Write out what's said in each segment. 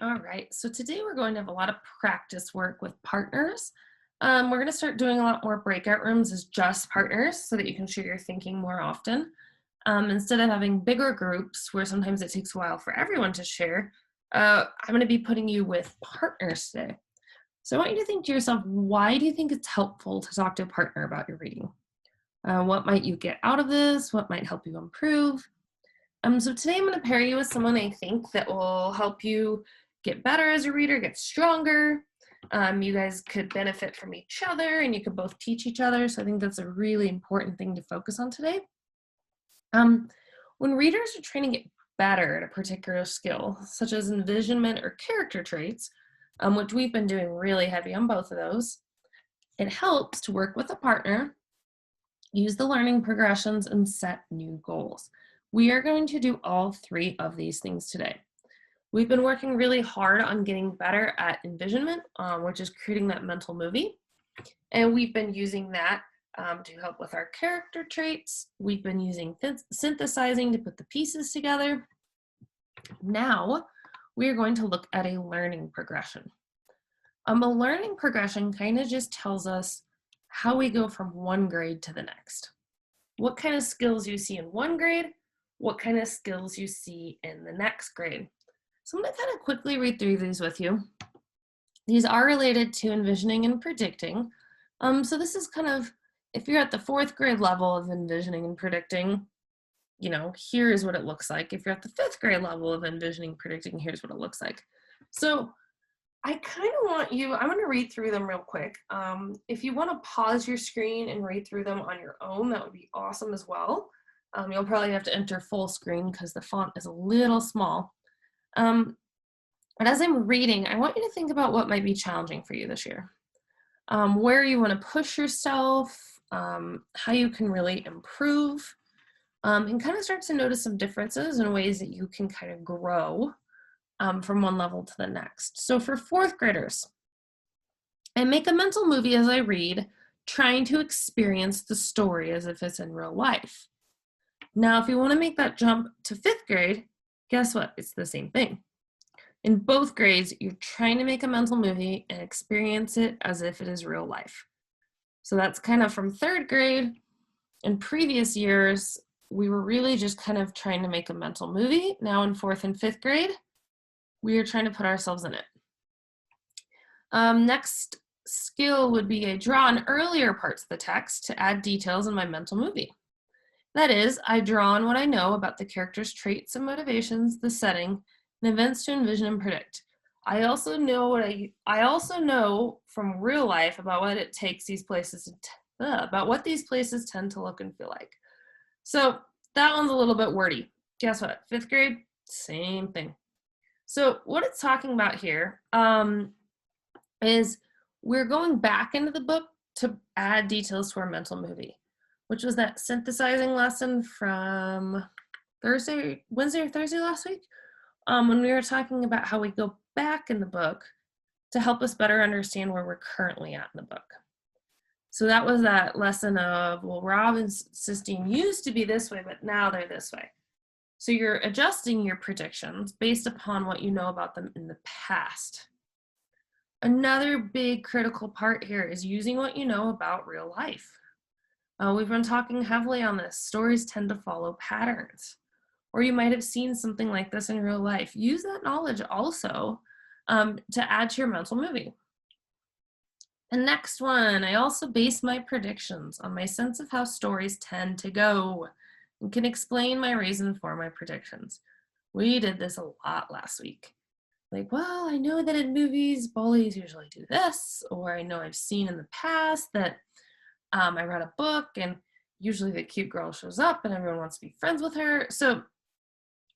All right, so today we're going to have a lot of practice work with partners. We're going to start doing a lot more breakout rooms as just partners so that you can share your thinking more often. Instead of having bigger groups where sometimes it takes a while for everyone to share, I'm going to be putting you with partners today. So I want you to think to yourself, why do you think it's helpful to talk to a partner about your reading? What might you get out of this? What might help you improve? So today I'm going to pair you with someone I think that will help you get better as a reader, get stronger. You guys could benefit from each other and you could both teach each other. So I think that's a really important thing to focus on today. Um, when readers are trying to get better at a particular skill, such as envisionment or character traits, which we've been doing really heavy on both of those, it helps to work with a partner, use the learning progressions, and set new goals. We are going to do all three of these things today. We've been working really hard on getting better at envisionment, which is creating that mental movie. And we've been using that to help with our character traits. We've been using synthesizing to put the pieces together. Now, we are going to look at a learning progression. A learning progression kind of just tells us how we go from one grade to the next. What kind of skills you see in one grade, what kind of skills you see in the next grade. So I'm going to kind of quickly read through these with you. These are related to envisioning and predicting. So this is kind of, if you're at the fourth grade level of envisioning and predicting, here is what it looks like. If you're at the fifth grade level of envisioning, predicting, here's what it looks like. So I kind of want you, I'm going to read through them real quick. If you want to pause your screen and read through them on your own, that would be awesome as well. You'll probably have to enter full screen because the font is a little small. But as I'm reading, I want you to think about what might be challenging for you this year. Where you want to push yourself, how you can really improve, and kind of start to notice some differences in ways that you can kind of grow from one level to the next. So for fourth graders, I make a mental movie as I read, trying to experience the story as if it's in real life. Now, if you want to make that jump to fifth grade, guess what? It's the same thing. In both grades, you're trying to make a mental movie and experience it as if it is real life. So that's kind of from third grade. In previous years, we were really just kind of trying to make a mental movie. Now in fourth and fifth grade, we are trying to put ourselves in it. Next skill would be I draw on earlier parts of the text to add details in my mental movie. That is, I draw on what I know about the character's traits and motivations, the setting, and events to envision and predict. I also know from real life about what it takes these places about what these places tend to look and feel like. So that one's a little bit wordy. Guess what? Fifth grade, same thing. So what it's talking about here is we're going back into the book to add details to our mental movie, which was that synthesizing lesson from Wednesday or Thursday last week, when we were talking about how we go back in the book to help us better understand where we're currently at in the book. So that was that lesson of, well, Rob and Sistine used to be this way, but now they're this way. So you're adjusting your predictions based upon what you know about them in the past. Another big critical part here is using what you know about real life. We've been talking heavily on this. Stories tend to follow patterns. Or you might have seen something like this in real life. Use that knowledge also to add to your mental movie. The next one, I also base my predictions on my sense of how stories tend to go and can explain my reason for my predictions. We did this a lot last week. Like, well, I know that in movies, bullies usually do this, or I know I've seen in the past that I read a book and usually the cute girl shows up and everyone wants to be friends with her. So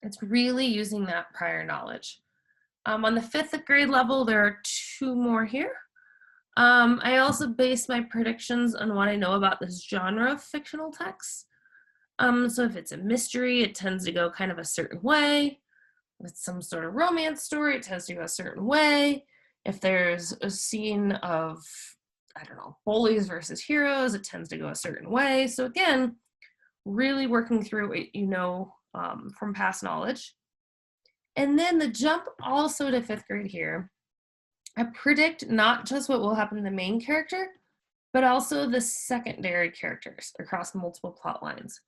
it's really using that prior knowledge. On the fifth grade level, there are two more here. I also base my predictions on what I know about this genre of fictional texts. So if it's a mystery, it tends to go kind of a certain way. If it's some sort of romance story, it tends to go a certain way. If there's a scene of, I don't know, bullies versus heroes, it tends to go a certain way. So again, really working through what you know from past knowledge. And then the jump also to 5th grade here, I predict not just what will happen to the main character, but also the secondary characters across multiple plot lines.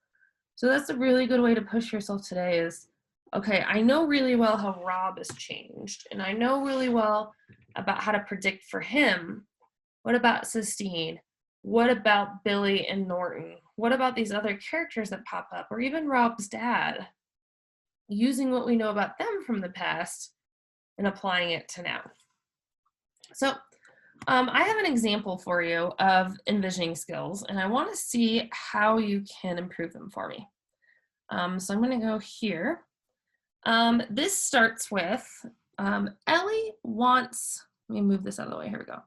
So that's a really good way to push yourself today is, okay, I know really well how Rob has changed, and I know really well about how to predict for him. What about Sistine? What about Billy and Norton? What about these other characters that pop up, or even Rob's dad? Using what we know about them from the past and applying it to now. So I have an example for you of envisioning skills, and I want to see how you can improve them for me. So I'm going to go here. This starts with Ellie wants, let me move this out of the way, here we go.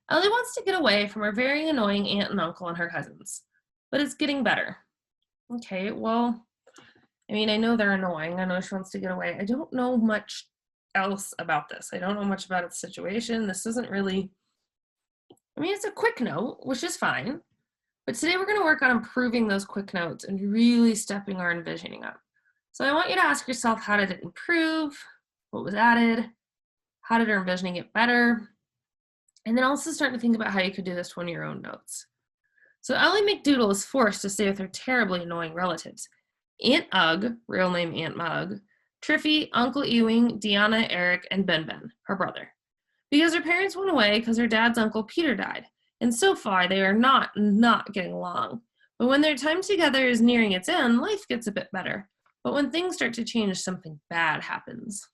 Ellie wants to get away from her very annoying aunt and uncle and her cousins, but it's getting better. Okay, well, I mean, I know they're annoying. I know she wants to get away. I don't know much else about this. I don't know much about its situation. This isn't really, I mean, it's a quick note, which is fine. But today we're going to work on improving those quick notes and really stepping our envisioning up. So I want you to ask yourself, how did it improve? What was added? How did our envisioning get better? And then also start to think about how you could do this to one of your own notes. So Ellie McDoodle is forced to stay with her terribly annoying relatives. Aunt Ugg, real name Aunt Mug, Triffy, Uncle Ewing, Deanna, Eric, and Ben, her brother. Because her parents went away because her dad's uncle Peter died. And so far, they are not getting along. But when their time together is nearing its end, life gets a bit better. But when things start to change, something bad happens.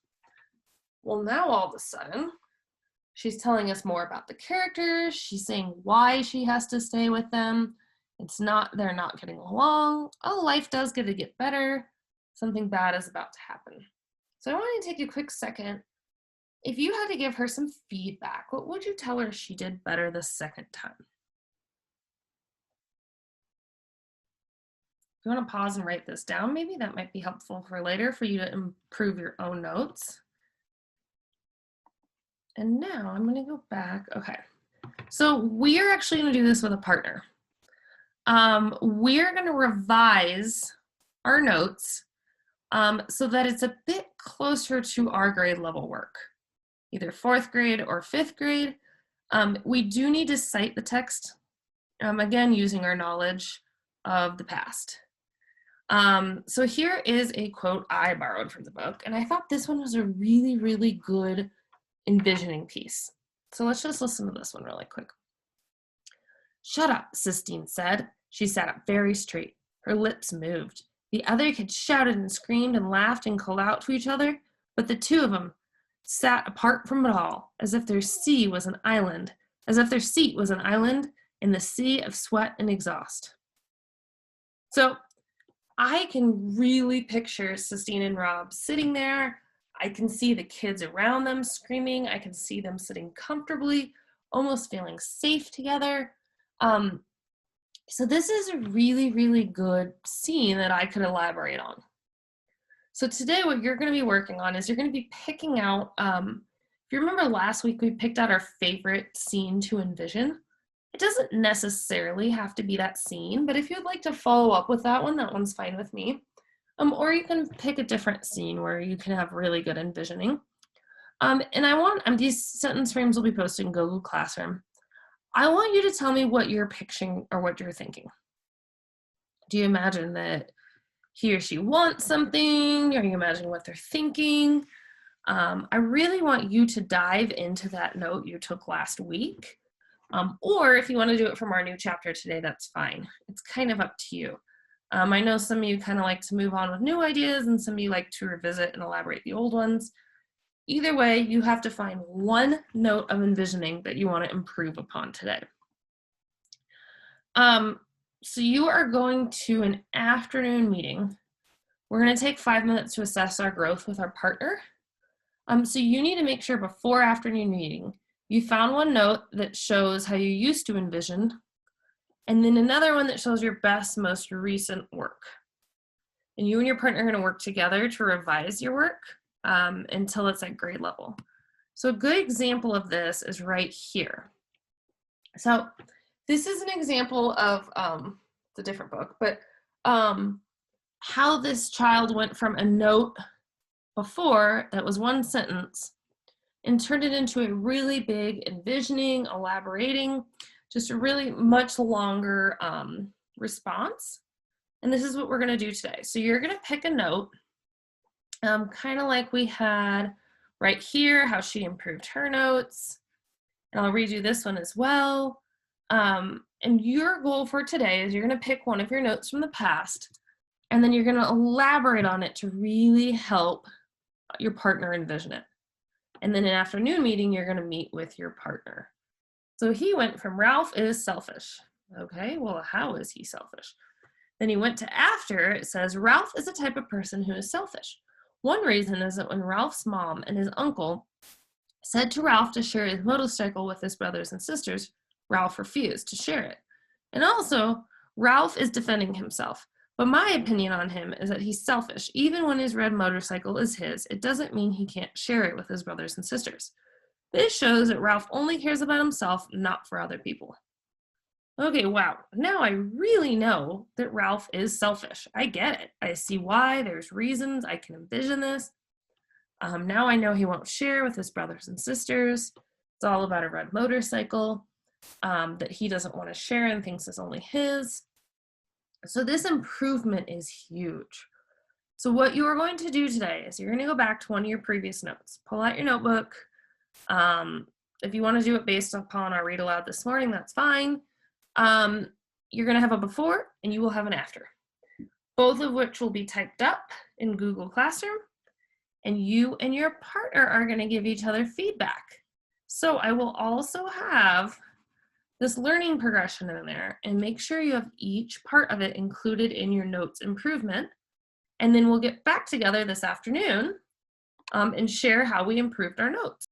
Well, now all of a sudden, she's telling us more about the characters. She's saying why she has to stay with them. They're not getting along. Oh, life does get better. Something bad is about to happen. So I want to take a quick second. If you had to give her some feedback, what would you tell her she did better the second time? If you want to pause and write this down, maybe that might be helpful for later for you to improve your own notes. And now I'm going to go back. Okay. So we're actually going to do this with a partner. We're going to revise our notes so that it's a bit closer to our grade level work, either 4th grade or 5th grade. We do need to cite the text, again, using our knowledge of the past. So here is a quote I borrowed from the book, and I thought this one was a really, really good envisioning piece. So let's just listen to this one really quick. "Shut up," Sistine said. She sat up very straight. Her lips moved. The other kids shouted and screamed and laughed and called out to each other, but the two of them sat apart from it all, as if their seat was an island in the sea of sweat and exhaust. So I can really picture Sistine and Rob sitting there. I can see the kids around them screaming. I can see them sitting comfortably, almost feeling safe together. So this is a really, really good scene that I could elaborate on. So today what you're going to be working on is you're going to be picking out, if you remember last week we picked out our favorite scene to envision. It doesn't necessarily have to be that scene, but if you'd like to follow up with that one's fine with me. Or you can pick a different scene where you can have really good envisioning. And these sentence frames will be posted in Google Classroom. I want you to tell me what you're picturing or what you're thinking. Do you imagine that he or she wants something? Are you imagining what they're thinking? I really want you to dive into that note you took last week. Or if you want to do it from our new chapter today, that's fine. It's kind of up to you. I know some of you kind of like to move on with new ideas and some of you like to revisit and elaborate the old ones. Either way, you have to find one note of envisioning that you want to improve upon today. So you are going to an afternoon meeting. We're going to take 5 minutes to assess our growth with our partner. So you need to make sure before afternoon meeting, you found one note that shows how you used to envision, and then another one that shows your best, most recent work. And you and your partner are going to work together to revise your work until it's at grade level. So a good example of this is right here. So this is an example of, it's a different book, but how this child went from a note before that was one sentence and turned it into a really big envisioning, elaborating, just a really much longer response. And this is what we're going to do today. So you're going to pick a note, kind of like we had right here, how she improved her notes. And I'll read you this one as well. And your goal for today is you're going to pick one of your notes from the past, and then you're going to elaborate on it to really help your partner envision it. And then in an afternoon meeting, you're going to meet with your partner. So he went from Ralph is selfish. Okay, well, how is he selfish? Then he went to after, it says Ralph is the type of person who is selfish. One reason is that when Ralph's mom and his uncle said to Ralph to share his motorcycle with his brothers and sisters, Ralph refused to share it. And also, Ralph is defending himself. But my opinion on him is that he's selfish. Even when his red motorcycle is his, it doesn't mean he can't share it with his brothers and sisters. This shows that Ralph only cares about himself, not for other people. Okay, wow. Now I really know that Ralph is selfish. I get it. I see why. There's reasons. I can envision this. Now I know he won't share with his brothers and sisters. It's all about a red motorcycle that he doesn't want to share and thinks is only his. So this improvement is huge. So what you are going to do today is you're going to go back to one of your previous notes. Pull out your notebook. If you want to do it based upon our read aloud this morning, that's fine. You're going to have a before and you will have an after, both of which will be typed up in Google Classroom, and you and your partner are going to give each other feedback. So I will also have this learning progression in there, and make sure you have each part of it included in your notes improvement. And then we'll get back together this afternoon and share how we improved our notes.